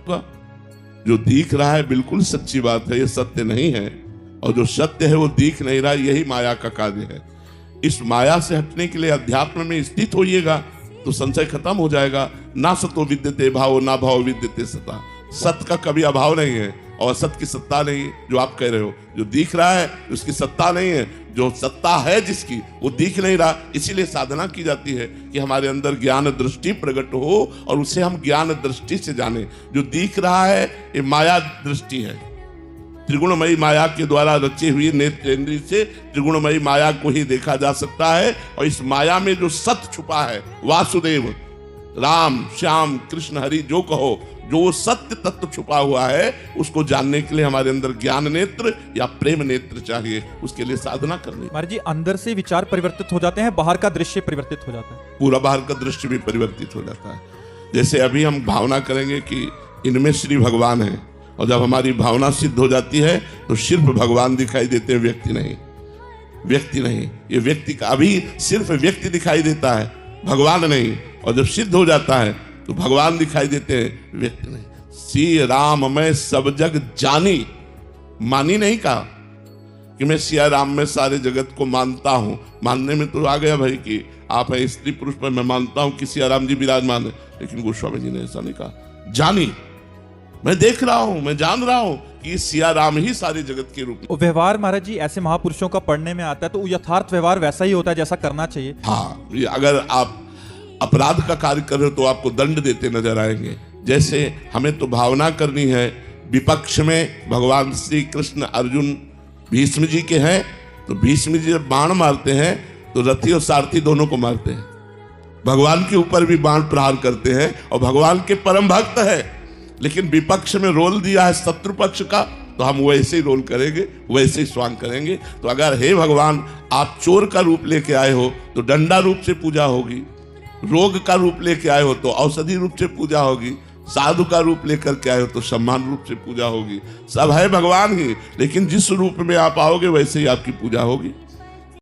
सत्व। जो दिख रहा है बिल्कुल सच्ची बात है, ये सत्य नहीं है, और जो सत्य है वो दिख नहीं रहा, यही माया का कार्य है। इस माया से हटने के लिए अध्यात्म में स्थित होइएगा तो संशय खत्म हो जाएगा। ना सतो विद्यते भाव, ना भाव विद्यते सता। सत्य का कभी अभाव नहीं है और असत की सत्ता नहीं है जो आप कह रहे हो। जो दिख रहा है उसकी सत्ता नहीं है, जो सत्ता है जिसकी वो दिख नहीं रहा। इसीलिए साधना की जाती है कि हमारे अंदर ज्ञान दृष्टि प्रकट हो और उसे हम ज्ञान दृष्टि से जाने। जो दिख रहा है ये माया दृष्टि है, त्रिगुणमयी माया के द्वारा रची हुई नेत्रेंद्रिय से त्रिगुणमयी माया को ही देखा जा सकता है। और इस माया में जो सत्य छुपा है, वासुदेव, राम, श्याम, कृष्ण, हरि जो कहो, जो सत्य तत्व छुपा हुआ है उसको जानने के लिए हमारे अंदर ज्ञान नेत्र या प्रेम नेत्र चाहिए। उसके लिए साधना करनी। महाराज जी, अंदर से विचार परिवर्तित हो जाते हैं, बाहर का दृश्य परिवर्तित हो जाता है। पूरा बाहर का दृश्य भी परिवर्तित हो जाता है। जैसे अभी हम भावना करेंगे कि इनमें श्री भगवान है, और जब हमारी भावना सिद्ध हो जाती है तो सिर्फ भगवान दिखाई देते हैं, व्यक्ति नहीं। व्यक्ति नहीं, ये व्यक्ति का अभी सिर्फ व्यक्ति दिखाई देता है, भगवान नहीं। और जब सिद्ध हो जाता है तो भगवान दिखाई देते हैं, व्यक्ति नहीं। श्री राम मैं सब जग जानी, मानी नहीं कहा कि मैं सिया राम में सारे जगत को मानता हूं। मानने में तो आ गया भाई कि आप है स्त्री पुरुष पर मैं मानता हूं कि सिया राम जी विराजमान है, लेकिन गोस्वामी जी ने ऐसा नहीं कहा। जानी, मैं देख रहा हूं, मैं जान रहा हूं कि सिया राम ही सारे जगत के रूप में। व्यवहार महाराज जी ऐसे महापुरुषों का पढ़ने में आता है तो यथार्थ व्यवहार वैसा ही होता है जैसा करना चाहिए। हाँ, अगर आप अपराध का कार्य कर रहे हो तो आपको दंड देते नजर आएंगे। जैसे हमें तो भावना करनी है, विपक्ष में भगवान श्री कृष्ण अर्जुन भीष्म जी के हैं, तो भीष्म जी जब बाण मारते हैं तो रथी और सारथी दोनों को मारते हैं। भगवान के ऊपर भी बाण प्रहार करते हैं और भगवान के परम भक्त है, लेकिन विपक्ष में रोल दिया है शत्रु पक्ष का, तो हम वैसे ही रोल करेंगे, वैसे ही स्वांग करेंगे। तो अगर हे भगवान आप चोर का रूप लेके आए हो तो डंडा रूप से पूजा होगी, रोग का रूप लेके आए हो तो औषधि रूप से पूजा होगी, साधु का रूप लेकर के आए हो तो सम्मान रूप से पूजा होगी। सब है भगवान ही, लेकिन जिस रूप में आप आओगे वैसे ही आपकी पूजा होगी।